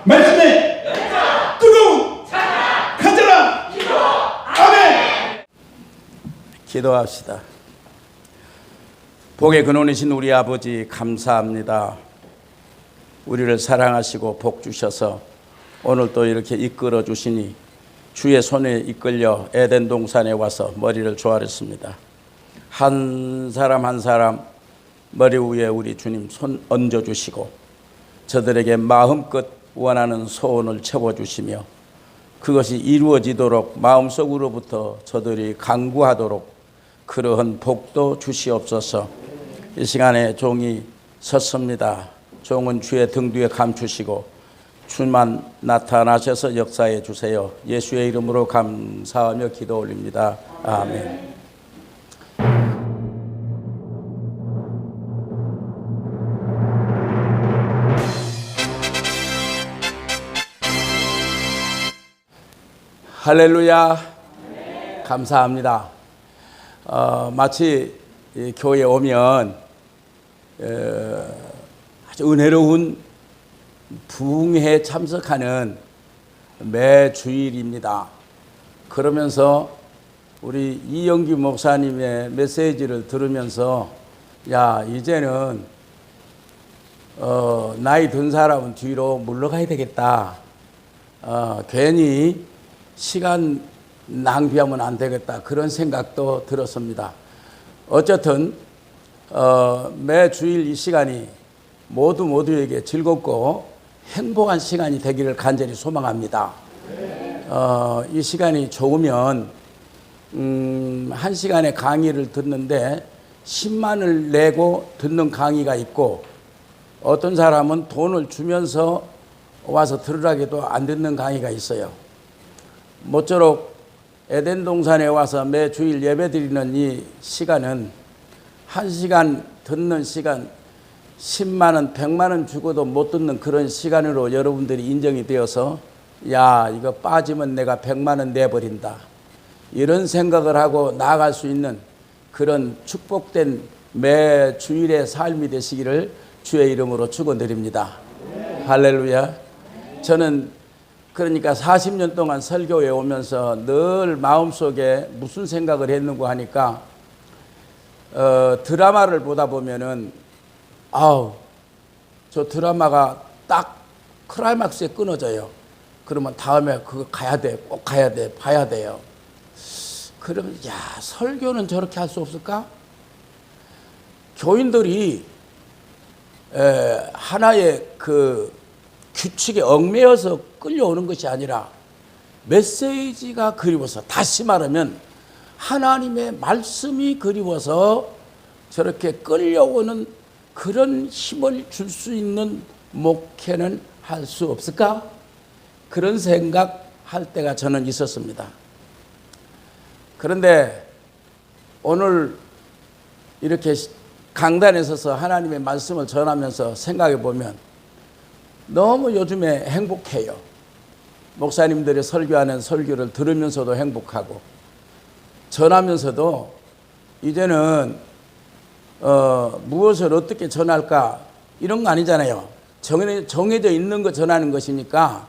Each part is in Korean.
말씀에 뜨거운 가져라. 아멘. 기도합시다. 복의 근원이신 우리 아버지 감사합니다. 우리를 사랑하시고 복 주셔서 오늘 또 이렇게 이끌어 주시니 주의 손에 이끌려 에덴 동산에 와서 머리를 조아렸습니다. 한 사람 한 사람 머리 위에 우리 주님 손 얹어 주시고 저들에게 마음껏 원하는 소원을 채워주시며 그것이 이루어지도록 마음속으로부터 저들이 간구하도록 그러한 복도 주시옵소서. 이 시간에 종이 섰습니다. 종은 주의 등 뒤에 감추시고 주만 나타나셔서 역사해 주세요. 예수의 이름으로 감사하며 기도 올립니다. 아멘. 할렐루야. 감사합니다. 마치 교회에 오면 아주 은혜로운 부흥회에 참석하는 매 주일입니다. 그러면서 우리 이영규 목사님의 메시지를 들으면서 야 이제는 나이 든 사람은 뒤로 물러가야 되겠다. 괜히 시간 낭비하면 안 되겠다. 그런 생각도 들었습니다. 어쨌든 매 주일 이 시간이 모두에게 즐겁고 행복한 시간이 되기를 간절히 소망합니다. 이 시간이 좋으면 한 시간의 강의를 듣는데 10만을 내고 듣는 강의가 있고 어떤 사람은 돈을 주면서 와서 들으라기도 안 듣는 강의가 있어요. 모쪼록 에덴 동산에 와서 매 주일 예배 드리는 이 시간은 한 시간 듣는 시간 10만 원, 100만 원 주고도 못 듣는 그런 시간으로 여러분들이 인정이 되어서 야 이거 빠지면 내가 100만 원 내버린다. 이런 생각을 하고 나아갈 수 있는 그런 축복된 매 주일의 삶이 되시기를 주의 이름으로 축원드립니다. 할렐루야. 저는 그러니까 40년 동안 설교에 오면서 늘 마음속에 무슨 생각을 했는고 하니까 드라마를 보다 보면은 저 드라마가 딱 클라이막스에 끊어져요. 그러면 다음에 그거 가야 돼. 꼭 가야 돼. 봐야 돼요. 그러면 야 설교는 저렇게 할 수 없을까? 교인들이 하나의 그 규칙에 얽매여서 끌려오는 것이 아니라 메시지가 그리워서, 다시 말하면 하나님의 말씀이 그리워서 저렇게 끌려오는 그런 힘을 줄 수 있는 목회는 할 수 없을까? 그런 생각할 때가 저는 있었습니다. 그런데 오늘 이렇게 강단에 서서 하나님의 말씀을 전하면서 생각해 보면 너무 요즘에 행복해요. 목사님들이 설교하는 설교를 들으면서도 행복하고 전하면서도 이제는 무엇을 어떻게 전할까 이런 거 아니잖아요. 정해져 있는 거 전하는 것이니까.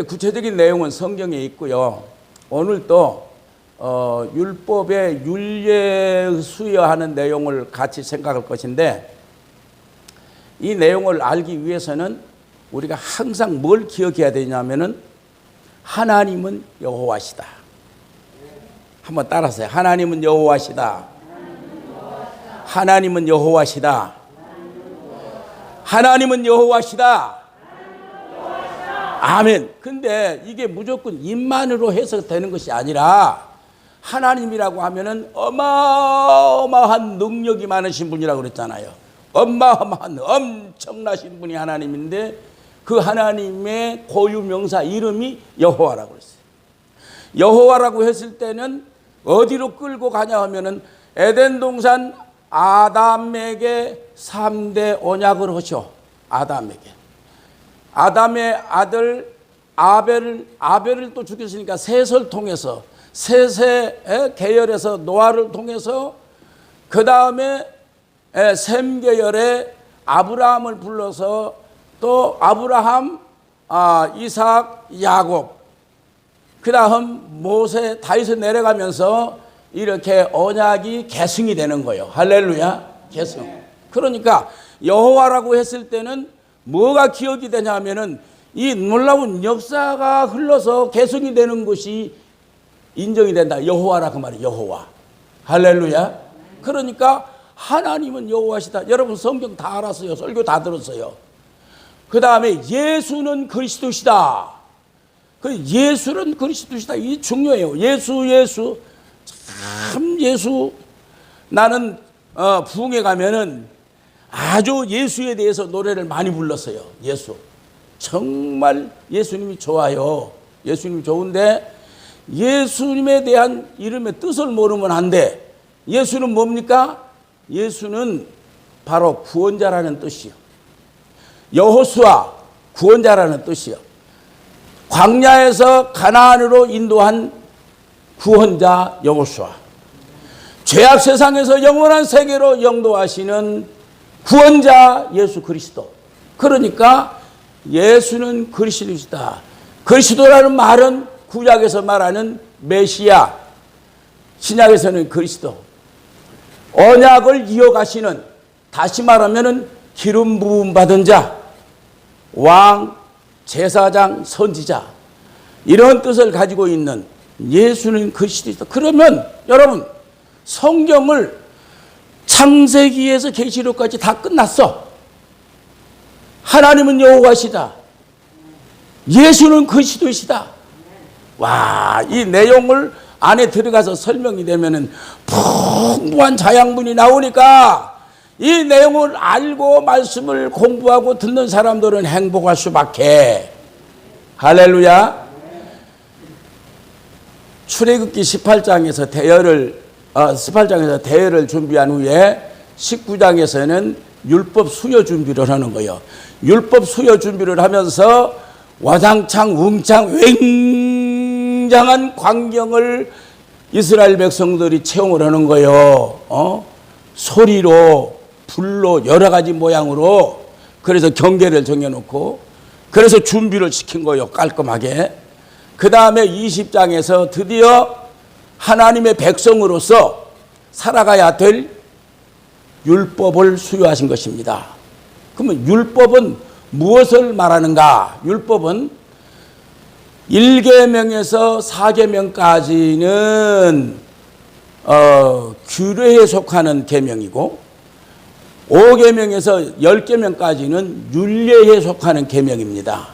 구체적인 내용은 성경에 있고요. 오늘 또 율법의 율례 수여하는 내용을 같이 생각할 것인데 이 내용을 알기 위해서는 우리가 항상 뭘 기억해야 되냐면은 하나님은 여호와시다. 한번 따라하세요. 하나님은 여호와시다. 하나님은 여호와시다. 하나님은 여호와시다. 아멘. 근데 이게 무조건 입만으로 해석되는 것이 아니라 하나님이라고 하면은 어마어마한 능력이 많으신 분이라고 그랬잖아요. 어마어마한 엄청나신 분이 하나님인데 그 하나님의 고유명사 이름이 여호와라고 그랬어요. 여호와라고 했을 때는 어디로 끌고 가냐 하면은 에덴 동산 아담에게 3대 언약을 하셔. 아담의 아들 아벨을 또 죽였으니까 셋을 통해서 셋의 계열에서 노아를 통해서 그 다음에 셈 계열의 아브라함을 불러서 또 아브라함 이삭, 야곱, 그 다음 모세, 다윗에 내려가면서 이렇게 언약이 계승이 되는 거예요. 할렐루야, 계승. 그러니까 여호와라고 했을 때는 뭐가 기억이 되냐면은 이 놀라운 역사가 흘러서 계승이 되는 것이 인정이 된다. 여호와라 그 말이에요. 여호와. 할렐루야. 그러니까 하나님은 여호와시다. 여러분 성경 다 알았어요. 설교 다 들었어요. 그 다음에 예수는 그리스도시다. 그 예수는 그리스도시다. 이게 중요해요. 예수. 참 예수. 나는 부흥회 가면은 아주 예수에 대해서 노래를 많이 불렀어요. 예수. 정말 예수님이 좋아요. 예수님이 좋은데 예수님에 대한 이름의 뜻을 모르면 안 돼. 예수는 뭡니까? 예수는 바로 구원자라는 뜻이요. 여호수아 구원자라는 뜻이요. 광야에서 가나안으로 인도한 구원자 여호수아. 죄악 세상에서 영원한 세계로 영도하시는 구원자 예수 그리스도. 그러니까 예수는 그리스도시다. 그리스도라는 말은 구약에서 말하는 메시아, 신약에서는 그리스도. 언약을 이어가시는, 다시 말하면 기름 부음 받은 자, 왕, 제사장, 선지자, 이런 뜻을 가지고 있는 예수는 그리스도시다. 그러면 여러분 성경을 창세기에서 계시록까지 다 끝났어. 하나님은 여호와시다. 예수는 그리스도시다. 와, 이 내용을 안에 들어가서 설명이 되면은 풍부한 자양분이 나오니까 이 내용을 알고 말씀을 공부하고 듣는 사람들은 행복할 수밖에. 할렐루야. 출애굽기 18장에서 대열을 준비한 후에 19장에서는 율법 수여 준비를 하는 거예요. 율법 수여 준비를 하면서 와장창 웅창 굉장한 광경을 이스라엘 백성들이 체험을 하는 거예요. 소리로, 불로, 여러 가지 모양으로. 그래서 경계를 정해놓고 그래서 준비를 시킨 거예요. 깔끔하게. 그 다음에 20장에서 드디어 하나님의 백성으로서 살아가야 될 율법을 수여하신 것입니다. 그러면 율법은 무엇을 말하는가? 율법은 1계명에서 4계명까지는 규례에 속하는 계명이고 5계명에서 10계명까지는 율례에 속하는 계명입니다.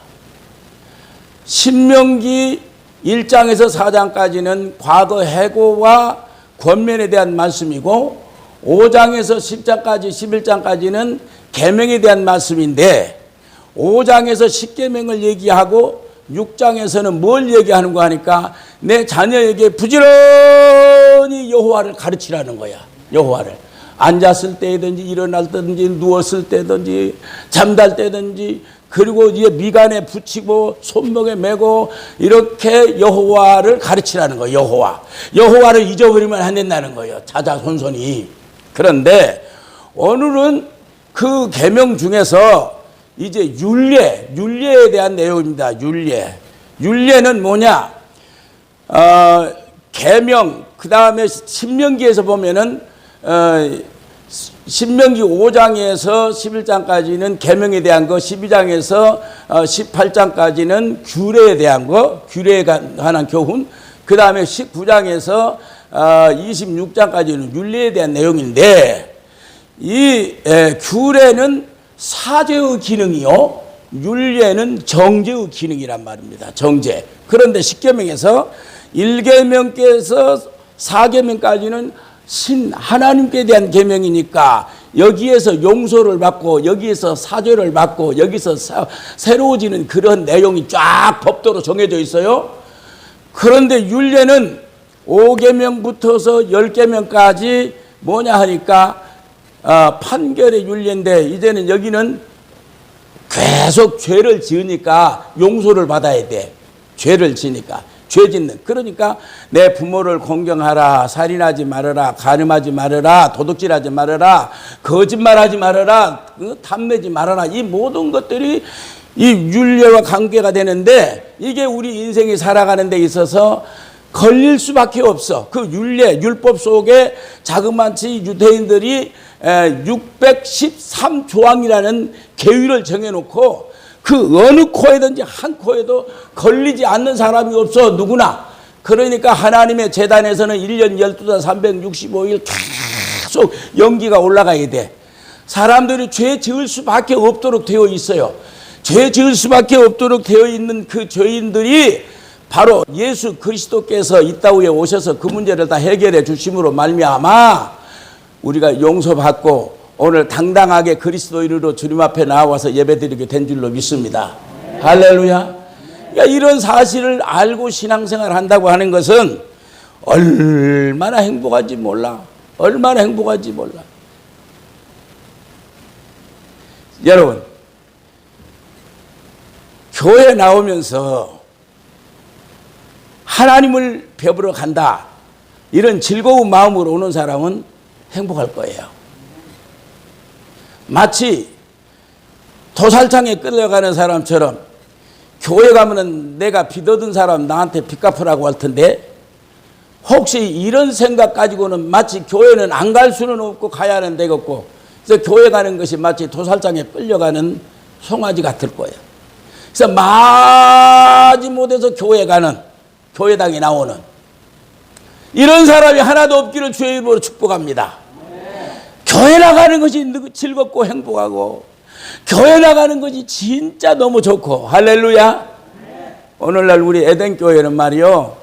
신명기 1장에서 4장까지는 과거 해고와 권면에 대한 말씀이고 5장에서 10장까지 11장까지는 계명에 대한 말씀인데 5장에서 10계명을 얘기하고 6장에서는 뭘 얘기하는가 하니까 내 자녀에게 부지런히 여호와를 가르치라는 거야. 여호와를. 앉았을 때든지 일어날 때든지 누웠을 때든지 잠잘 때든지 그리고 이제 미간에 붙이고 손목에 메고 이렇게 여호와를 가르치라는 거예요. 여호와를 잊어버리면 안 된다는 거예요. 자자손손이. 그런데 오늘은 그 계명 중에서 이제 율례에 대한 내용입니다. 율례는 뭐냐? 계명, 그 다음에 신명기에서 보면은 신명기 5장에서 11장까지는 계명에 대한 거, 12장에서 18장까지는 규례에 대한 거, 규례에 관한 교훈, 그 다음에 19장에서 26장까지는 율례에 대한 내용인데 이 규례는 사죄의 기능이요, 율례는 정죄의 기능이란 말입니다. 정죄. 그런데 10계명에서 1계명께서 4계명까지는 하나님께 대한 계명이니까 여기에서 용서를 받고 여기에서 사죄를 받고 여기서 새로워지는 그런 내용이 쫙 법도로 정해져 있어요. 그런데 율례는 5계명부터서 10계명까지 뭐냐 하니까 판결의 율례인데 이제는 여기는 계속 죄를 지으니까 용서를 받아야 돼. 죄를 지니까. 죄 짓는. 그러니까 내 부모를 공경하라, 살인하지 말아라, 간음하지 말아라, 도둑질하지 말아라, 거짓말하지 말아라, 탐내지 말아라. 이 모든 것들이 이 율례와 관계가 되는데 이게 우리 인생이 살아가는 데 있어서 걸릴 수밖에 없어. 그 율례, 율법 속에 자그마치 유대인들이 613조항이라는 계율을 정해놓고 그 어느 코에든지 한 코에도 걸리지 않는 사람이 없어, 누구나. 그러니까 하나님의 제단에서는 1년 12달 365일 계속 연기가 올라가야 돼. 사람들이 죄 지을 수밖에 없도록 되어 있어요. 죄 지을 수밖에 없도록 되어 있는 그 죄인들이 바로 예수 그리스도께서 이 땅 위에 오셔서 그 문제를 다 해결해 주심으로 말미암아 우리가 용서받고 오늘 당당하게 그리스도인으로 주님 앞에 나와서 예배드리게 된 줄로 믿습니다. 할렐루야. 그러니까 이런 사실을 알고 신앙생활 한다고 하는 것은 얼마나 행복한지 몰라. 얼마나 행복한지 몰라. 여러분, 교회 나오면서 하나님을 배우러 간다, 이런 즐거운 마음으로 오는 사람은 행복할 거예요. 마치 도살장에 끌려가는 사람처럼 교회 가면은 내가 빚 얻은 사람 나한테 빚 갚으라고 할 텐데, 혹시 이런 생각 가지고는 마치 교회는 안 갈 수는 없고 가야 하는 데가 없고, 그래서 교회 가는 것이 마치 도살장에 끌려가는 송아지 같을 거예요. 그래서 마지못해서 교회 가는, 교회당에 나오는 이런 사람이 하나도 없기를 주의 이름으로 축복합니다. 교회 나가는 것이 즐겁고 행복하고 교회 나가는 것이 진짜 너무 좋고, 할렐루야. 오늘날 우리 에덴교회는 말이요,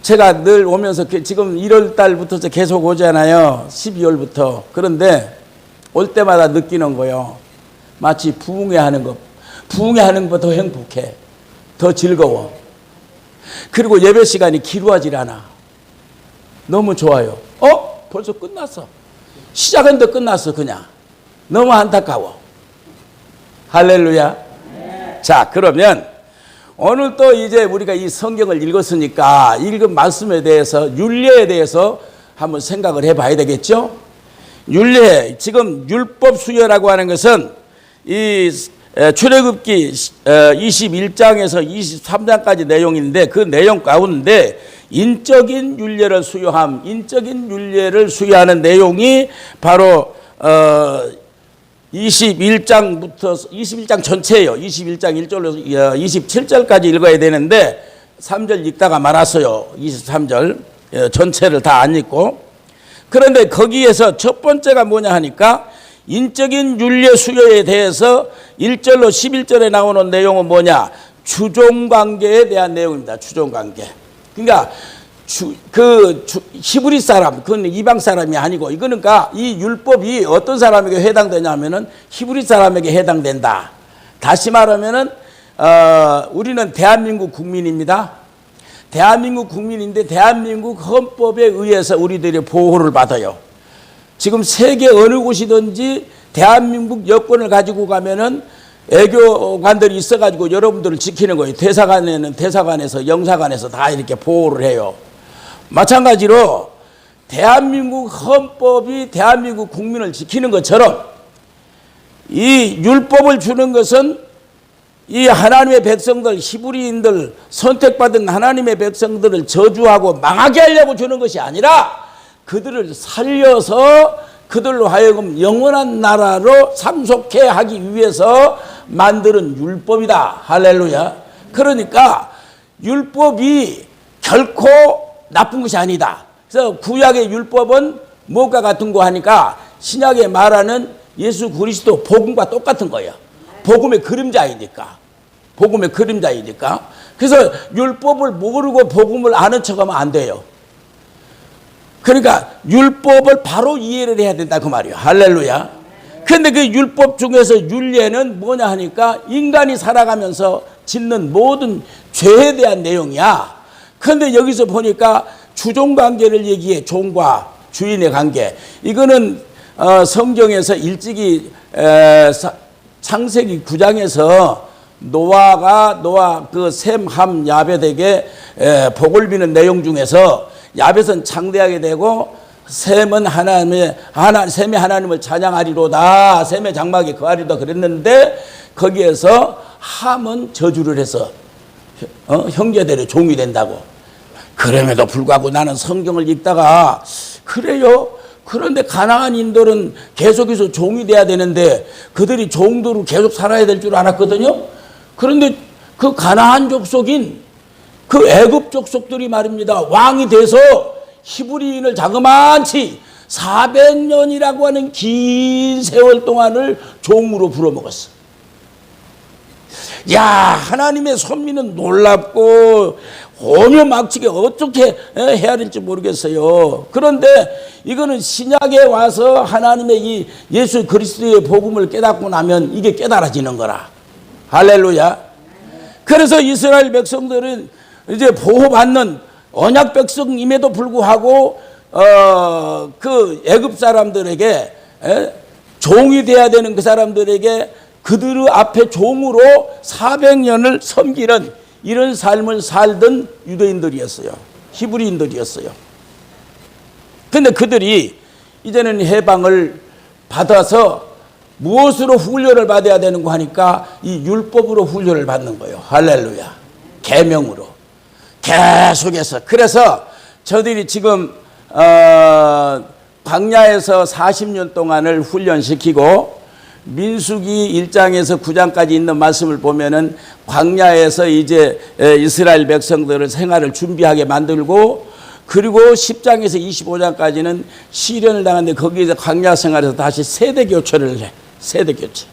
제가 늘 오면서 지금 1월 달부터 계속 오잖아요. 12월부터. 그런데 올 때마다 느끼는 거요, 마치 부흥회하는 것, 부흥회하는 것보다 더 행복해, 더 즐거워. 그리고 예배 시간이 길어지질 않아. 너무 좋아요. 벌써 끝났어. 시작했는데 끝났어. 그냥 너무 안타까워. 할렐루야. 자, 그러면 오늘 또 이제 우리가 이 성경을 읽었으니까 읽은 말씀에 대해서, 율례에 대해서 한번 생각을 해봐야 되겠죠. 율례, 지금 율법 수여라고 하는 것은 이 출애굽기 21장에서 23장까지 내용인데, 그 내용 가운데 인적인 율례를 수여함, 인적인 율례를 수여하는 내용이 바로 21장부터 21장 전체예요. 21장 1절로 27절까지 읽어야 되는데 3절 읽다가 말았어요. 23절 전체를 다 안 읽고. 그런데 거기에서 첫 번째가 뭐냐 하니까 인적인 율례 수여에 대해서 1절로 11절에 나오는 내용은 뭐냐? 주종관계에 대한 내용입니다. 주종관계. 그러니까 히브리 사람, 그건 이방 사람이 아니고, 이거는 그러니까 이 율법이 어떤 사람에게 해당되냐면은 히브리 사람에게 해당된다. 다시 말하면은 우리는 대한민국 국민입니다. 대한민국 국민인데 대한민국 헌법에 의해서 우리들이 보호를 받아요. 지금 세계 어느 곳이든지 대한민국 여권을 가지고 가면은 애교관들이 있어가지고 여러분들을 지키는 거예요. 대사관에는 대사관에서, 영사관에서 다 이렇게 보호를 해요. 마찬가지로 대한민국 헌법이 대한민국 국민을 지키는 것처럼 이 율법을 주는 것은 이 하나님의 백성들, 히브리인들, 선택받은 하나님의 백성들을 저주하고 망하게 하려고 주는 것이 아니라 그들을 살려서 그들로 하여금 영원한 나라로 상속해 하기 위해서 만드는 율법이다. 할렐루야. 그러니까 율법이 결코 나쁜 것이 아니다. 그래서 구약의 율법은 무엇과 같은 거 하니까 신약에 말하는 예수 그리스도 복음과 똑같은 거예요. 복음의 그림자이니까. 복음의 그림자이니까. 그래서 율법을 모르고 복음을 아는 척하면 안 돼요. 그러니까 율법을 바로 이해를 해야 된다 그 말이에요. 할렐루야. 그런데 그 율법 중에서 율례는 뭐냐 하니까 인간이 살아가면서 짓는 모든 죄에 대한 내용이야. 그런데 여기서 보니까 주종관계를 얘기해. 종과 주인의 관계. 이거는 성경에서 일찍이 창세기 9장에서 노아 그 셈, 함, 야벳에게 복을 비는 내용 중에서 야벳은 창대하게 되고 셈은 셈이 하나님을 찬양하리로다. 셈의 장막에 거하리로다 그랬는데 거기에서 함은 저주를 해서 형제들의 종이 된다고. 그럼에도 불구하고 나는 성경을 읽다가 그래요. 그런데 가나안인들은 계속해서 종이 돼야 되는데 그들이 종도로 계속 살아야 될 줄 알았거든요. 그런데 그 가나안 족속인 그 애굽 족속들이 말입니다. 왕이 돼서 히브리인을 자그마치 400년이라고 하는 긴 세월 동안을 종으로 부려먹었어. 야, 하나님의 섭리는 놀랍고 오묘막치게 어떻게 해야 될지 모르겠어요. 그런데 이거는 신약에 와서 하나님의 이 예수 그리스도의 복음을 깨닫고 나면 이게 깨달아지는 거라. 할렐루야. 그래서 이스라엘 백성들은 이제 보호받는 언약 백성임에도 불구하고 그 애굽 사람들에게 종이 돼야 되는 그 사람들에게 그들 앞에 종으로 400년을 섬기는 이런 삶을 살던 유대인들이었어요. 히브리인들이었어요. 그런데 그들이 이제는 해방을 받아서 무엇으로 훈련을 받아야 되는가 하니까 이 율법으로 훈련을 받는 거예요. 할렐루야. 계명으로. 계속해서. 그래서 저들이 지금 광야에서 40년 동안을 훈련시키고 민수기 1장에서 9장까지 있는 말씀을 보면은 광야에서 이제 이스라엘 백성들을 생활을 준비하게 만들고 그리고 10장에서 25장까지는 시련을 당하는데 거기에서 광야 생활에서 다시 세대 교체를 해. 세대 교체.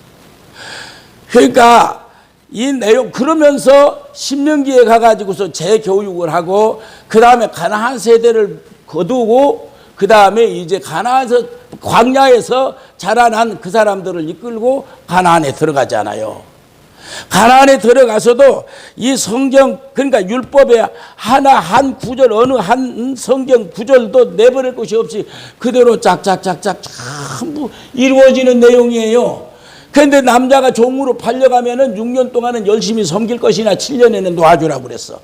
그러니까 이 내용 그러면서 신명기에 가가지고서 재교육을 하고 그 다음에 가나안 세대를 거두고 그 다음에 이제 가나안에서 광야에서 자라난 그 사람들을 이끌고 가나안에 들어가잖아요. 가나안에 들어가서도 이 성경 그러니까 율법의 하나 한 구절 어느 한 성경 구절도 내버릴 것이 없이 그대로 짝짝짝짝 전부 이루어지는 내용이에요. 그런데 남자가 종으로 팔려가면은 6년 동안은 열심히 섬길 것이나 7년에는 놔주라고 그랬어.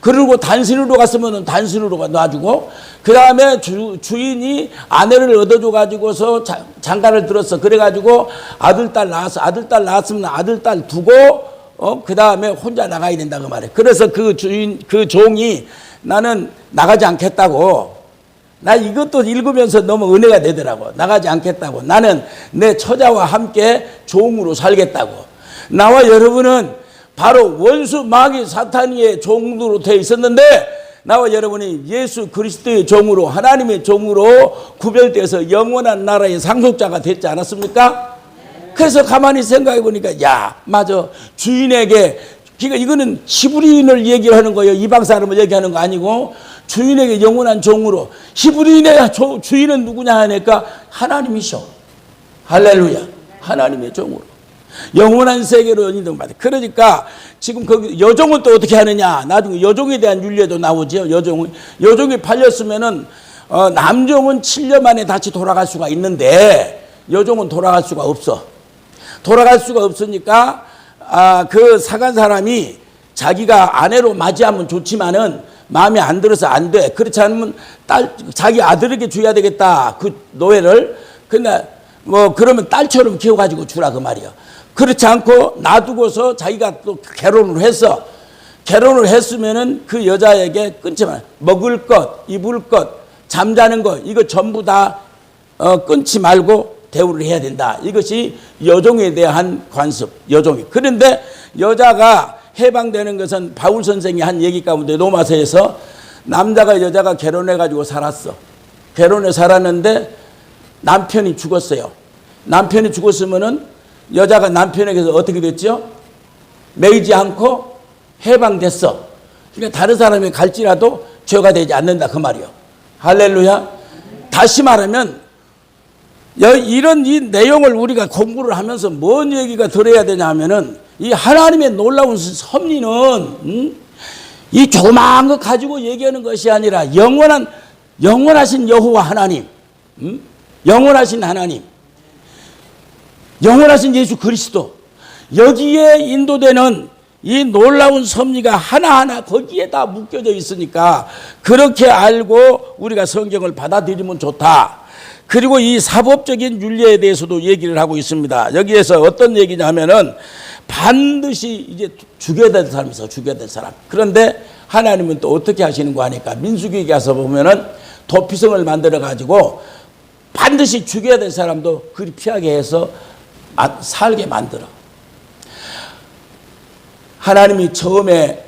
그리고 단신으로 갔으면 단신으로 놔주고 그 다음에 주인이 아내를 얻어줘 가지고서 장가를 들었어. 그래가지고 아들 딸 낳았으면 아들 딸 두고 그 다음에 혼자 나가야 된다 그 말이에요. 그래서 그 종이 나는 나가지 않겠다고. 나 이것도 읽으면서 너무 은혜가 되더라고. 나가지 않겠다고. 나는 내 처자와 함께 종으로 살겠다고. 나와 여러분은 바로 원수 마귀 사탄의 종으로 되어 있었는데 나와 여러분이 예수 그리스도의 종으로 하나님의 종으로 구별돼서 영원한 나라의 상속자가 됐지 않았습니까? 그래서 가만히 생각해 보니까 야 맞아 주인에게 그러니까 이거는 히브리인을 얘기하는 거예요. 이방 사람을 얘기하는 거 아니고 주인에게 영원한 종으로 히브리인의 주인은 누구냐 하니까 하나님이셔. 할렐루야. 하나님의 종으로. 영원한 세계로 인도받아. 그러니까 지금 거기 여종은 또 어떻게 하느냐? 나중에 여종에 대한 윤례도 나오죠. 여종이 팔렸으면은 남종은 7년 만에 다시 돌아갈 수가 있는데 여종은 돌아갈 수가 없어. 돌아갈 수가 없으니까 그 사간 사람이 자기가 아내로 맞이하면 좋지만은 마음에 안 들어서 안 돼. 그렇지 않으면 자기 아들에게 줘야 되겠다. 그 노예를. 근데 뭐 그러면 딸처럼 키워가지고 주라 그 말이야. 그렇지 않고 놔두고서 자기가 또 결혼을 해서 결혼을 했으면은 그 여자에게 끊지 마. 먹을 것, 입을 것, 잠자는 것 이거 전부 다 끊지 말고 대우를 해야 된다. 이것이 여종에 대한 관습, 여종이. 그런데 여자가 해방되는 것은 바울 선생이 한 얘기 가운데 로마서에서 남자가 여자가 결혼해가지고 살았어. 결혼해 살았는데 남편이 죽었어요. 남편이 죽었으면은 여자가 남편에게서 어떻게 됐죠? 매이지 않고 해방됐어. 그러니까 다른 사람이 갈지라도 죄가 되지 않는다 그 말이요. 할렐루야. 다시 말하면 이런 이 내용을 우리가 공부를 하면서 뭔 얘기가 들어야 되냐 하면은 이 하나님의 놀라운 섭리는 이 조그마한 거 가지고 얘기하는 것이 아니라 영원하신 여호와 하나님, 영원하신 하나님, 영원하신 예수 그리스도 여기에 인도되는 이 놀라운 섭리가 하나하나 거기에 다 묶여져 있으니까 그렇게 알고 우리가 성경을 받아들이면 좋다. 그리고 이 사법적인 윤리에 대해서도 얘기를 하고 있습니다. 여기에서 어떤 얘기냐 하면은 반드시 이제 죽여야 될 사람이 있어, 죽여야 될 사람. 그런데 하나님은 또 어떻게 하시는 거 하니까 민수기에 가서 보면은 도피성을 만들어 가지고 반드시 죽여야 될 사람도 그리 피하게 해서 살게 만들어. 하나님이 처음에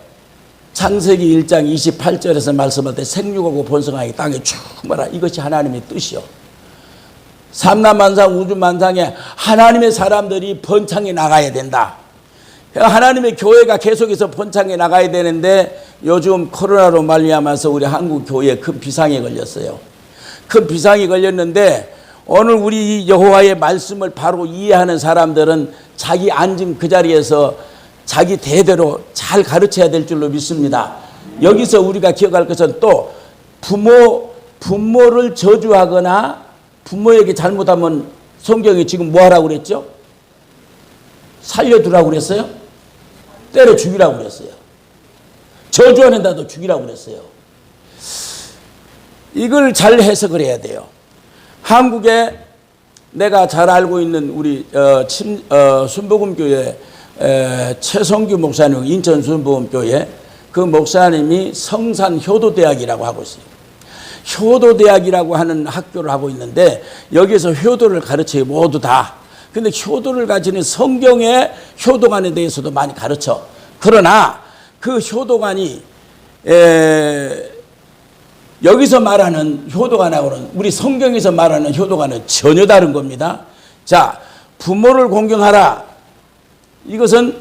창세기 1장 28절에서 말씀할 때 생육하고 번성하게 땅에 충만하 이것이 하나님의 뜻이요. 삼라만상 우주만상에 하나님의 사람들이 번창해 나가야 된다. 하나님의 교회가 계속해서 번창해 나가야 되는데 요즘 코로나로 말미암아서 우리 한국 교회에 큰 비상이 걸렸어요. 큰 비상이 걸렸는데 오늘 우리 여호와의 말씀을 바로 이해하는 사람들은 자기 앉은 그 자리에서 자기 대대로 잘 가르쳐야 될 줄로 믿습니다. 여기서 우리가 기억할 것은 또 부모를 저주하거나 부모에게 잘못하면 성경이 지금 뭐 하라고 그랬죠? 살려두라고 그랬어요? 때려 죽이라고 그랬어요. 저주하는 자도 죽이라고 그랬어요. 이걸 잘 해석을 해야 돼요. 한국에 내가 잘 알고 있는 우리 순복음교회 최성규 목사님, 인천 순복음교회 그 목사님이 성산효도대학이라고 하고 있어요. 효도대학이라고 하는 학교를 하고 있는데 여기서 효도를 가르쳐요. 모두 다. 근데 효도를 가지는 성경의 효도관에 대해서도 많이 가르쳐. 그러나 그 효도관이 여기서 말하는 효도관하고는 우리 성경에서 말하는 효도관은 전혀 다른 겁니다. 자, 부모를 공경하라. 이것은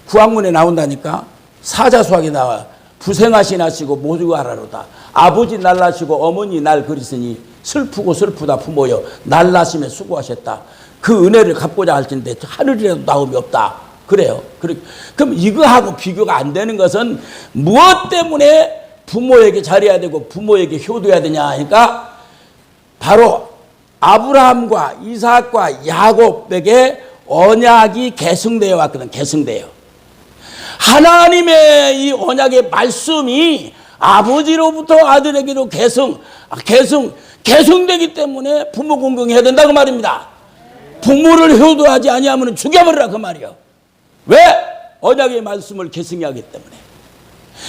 구약문에 나온다니까. 사자수학에 나와. 부생하시나시고 모두하라로다. 아버지 날라시고 어머니 날 그리스니 슬프고 슬프다 부모여 날 낳으심에 수고하셨다. 그 은혜를 갚고자 할 텐데 하늘이라도 나옴이 없다. 그래요. 그럼 이거하고 비교가 안 되는 것은 무엇 때문에 부모에게 잘해야 되고 부모에게 효도해야 되냐 하니까 바로 아브라함과 이삭과 야곱에게 언약이 계승되어 왔거든. 계승되어. 하나님의 이 언약의 말씀이 아버지로부터 아들에게로 계승되기 때문에 부모 공경해야 된다 그 말입니다. 부모를 효도하지 아니하면 죽여버리라 그 말이요. 왜? 언약의 말씀을 계승하기 때문에.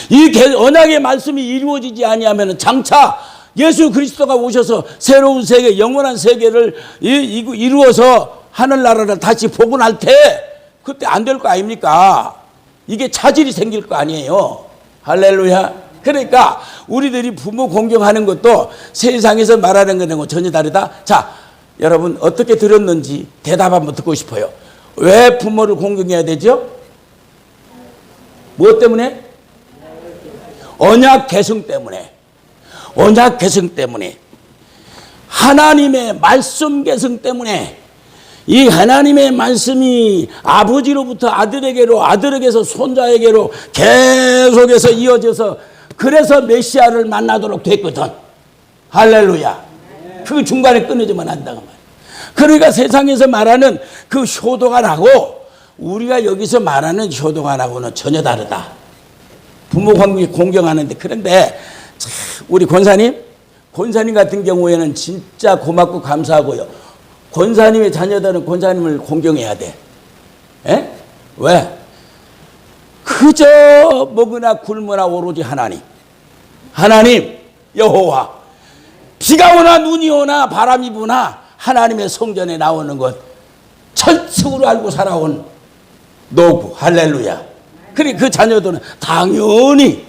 이 언약의 말씀이 이루어지지 아니하면 장차 예수 그리스도가 오셔서 새로운 세계, 영원한 세계를 이루어서 하늘나라를 다시 복원할 때 그때 안 될 거 아닙니까? 이게 차질이 생길 거 아니에요. 할렐루야. 그러니까 우리들이 부모 공경하는 것도 세상에서 말하는 거는 전혀 다르다. 자, 여러분 어떻게 들었는지 대답 한번 듣고 싶어요. 왜 부모를 공경해야 되죠? 무엇 때문에? 언약 계승 때문에. 언약 계승 때문에. 하나님의 말씀 계승 때문에. 이 하나님의 말씀이 아버지로부터 아들에게로, 아들에게서 손자에게로 계속해서 이어져서 그래서 메시아를 만나도록 됐거든. 할렐루야. 그 중간에 끊어지면 안 된다고 말이야. 그러니까 세상에서 말하는 그 효도관하고 우리가 여기서 말하는 효도관하고는 전혀 다르다. 부모 공경하는데. 그런데 우리 권사님 같은 경우에는 진짜 고맙고 감사하고요. 권사님의 자녀들은 권사님을 공경해야 돼. 에? 왜? 그저 먹으나 굶으나 오로지 하나님. 하나님, 여호와. 비가 오나 눈이 오나 바람이 부나 하나님의 성전에 나오는 것 철칙으로 알고 살아온 노구. 할렐루야. 그래 그 자녀들은 당연히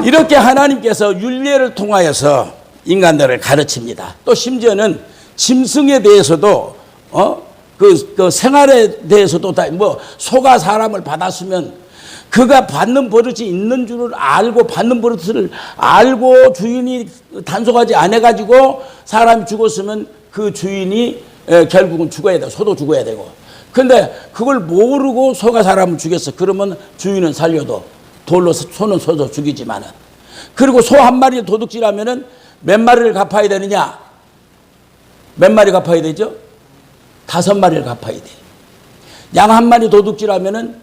이렇게 하나님께서 율례를 통하여서 인간들을 가르칩니다. 또 심지어는 짐승에 대해서도 그 생활에 대해서도 다 소가 사람을 받았으면 그가 받는 버릇이 있는 줄을 알고 받는 버릇을 알고 주인이 단속하지 않아 가지고 사람이 죽었으면 그 주인이 결국은 죽어야 돼. 소도 죽어야 되고. 근데 그걸 모르고 소가 사람을 죽였어. 그러면 주인은 살려도 돌로 소는 소도 죽이지만은. 그리고 소 한 마리를 도둑질하면은 몇 마리를 갚아야 되느냐? 몇 마리 갚아야 되죠? 5마리를 갚아야 돼. 양 1마리 도둑질하면은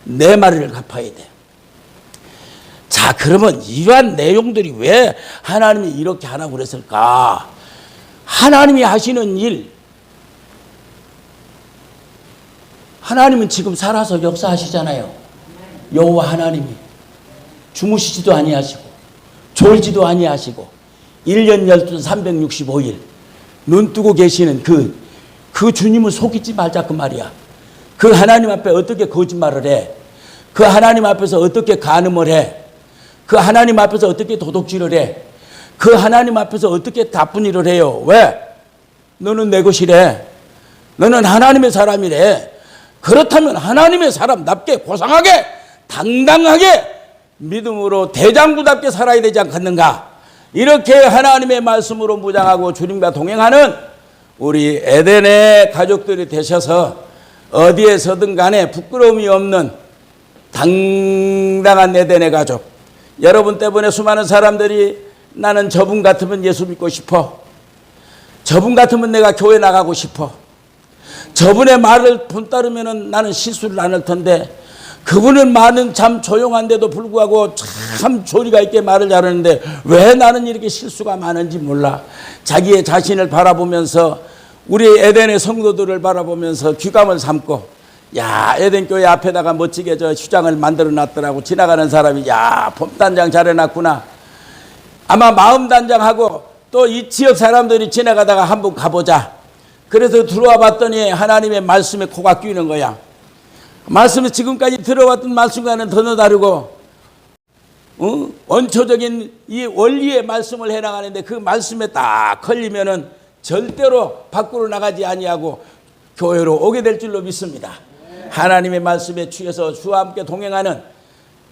4마리를 갚아야 돼. 자, 그러면 이러한 내용들이 왜 하나님이 이렇게 하라고 그랬을까? 하나님이 하시는 일, 하나님은 지금 살아서 역사하시잖아요. 여호와 하나님이 주무시지도 아니하시고 졸지도 아니하시고 1년 12, 365일 눈 뜨고 계시는 그 주님을 속이지 말자 그 말이야. 그 하나님 앞에 어떻게 거짓말을 해? 그 하나님 앞에서 어떻게 간음을 해? 그 하나님 앞에서 어떻게 도둑질을 해? 그 하나님 앞에서 어떻게 나쁜 일을 해요? 왜? 너는 내 것이래. 너는 하나님의 사람이래. 그렇다면 하나님의 사람답게 고상하게 당당하게 믿음으로 대장부답게 살아야 되지 않겠는가? 이렇게 하나님의 말씀으로 무장하고 주님과 동행하는 우리 에덴의 가족들이 되셔서 어디에서든 간에 부끄러움이 없는 당당한 에덴의 가족. 여러분 때문에 수많은 사람들이 나는 저분 같으면 예수 믿고 싶어. 저분 같으면 내가 교회 나가고 싶어. 저분의 말을 본따르면 나는 실수를 안 할 텐데 그분은 말은 참 조용한데도 불구하고 참 조리가 있게 말을 잘하는데 왜 나는 이렇게 실수가 많은지 몰라. 자기의 자신을 바라보면서 우리 에덴의 성도들을 바라보면서 귀감을 삼고 야, 에덴 교회 앞에다가 멋지게 저 휴장을 만들어 놨더라고. 지나가는 사람이 야, 봄단장 잘해놨구나. 아마 마음단장하고 또 이 지역 사람들이 지나가다가 한번 가보자. 그래서 들어와 봤더니 하나님의 말씀에 코가 끼는 거야. 말씀이 지금까지 들어왔던 말씀과는 전혀 다르고 원초적인 이 원리의 말씀을 해나가는데 그 말씀에 딱 걸리면은 절대로 밖으로 나가지 아니하고 교회로 오게 될 줄로 믿습니다. 하나님의 말씀에 취해서 주와 함께 동행하는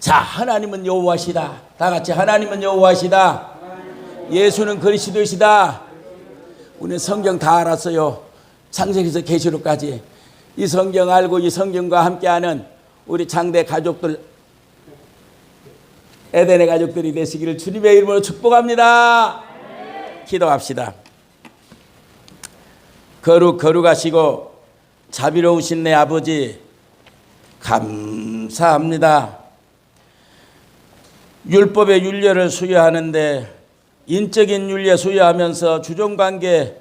자, 하나님은 여호와시다. 다 같이 하나님은 여호와시다. 예수는 그리스도이시다. 우리는 성경 다 알았어요. 창세기에서 계시록까지. 이 성경 알고 이 성경과 함께하는 우리 장대 가족들, 에덴의 가족들이 되시기를 주님의 이름으로 축복합니다. 기도합시다. 거룩하시고 자비로우신 내 아버지 감사합니다. 율법의 윤례를 수여하는데 인적인 윤례 수여하면서 주종관계,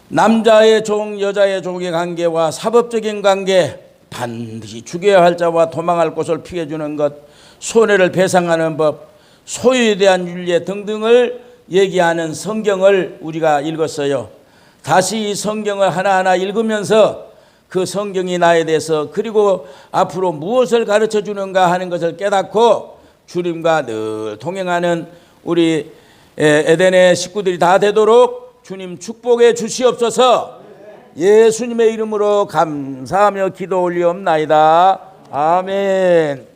남자의 종, 여자의 종의 관계와 사법적인 관계, 반드시 죽여야 할 자와 도망할 곳을 피해주는 것, 손해를 배상하는 법, 소유에 대한 윤례 등등을 얘기하는 성경을 우리가 읽었어요. 다시 이 성경을 하나하나 읽으면서 그 성경이 나에 대해서 그리고 앞으로 무엇을 가르쳐 주는가 하는 것을 깨닫고 주님과 늘 동행하는 우리 에덴의 식구들이 다 되도록 주님 축복해 주시옵소서. 예수님의 이름으로 감사하며 기도 올리옵나이다. 아멘.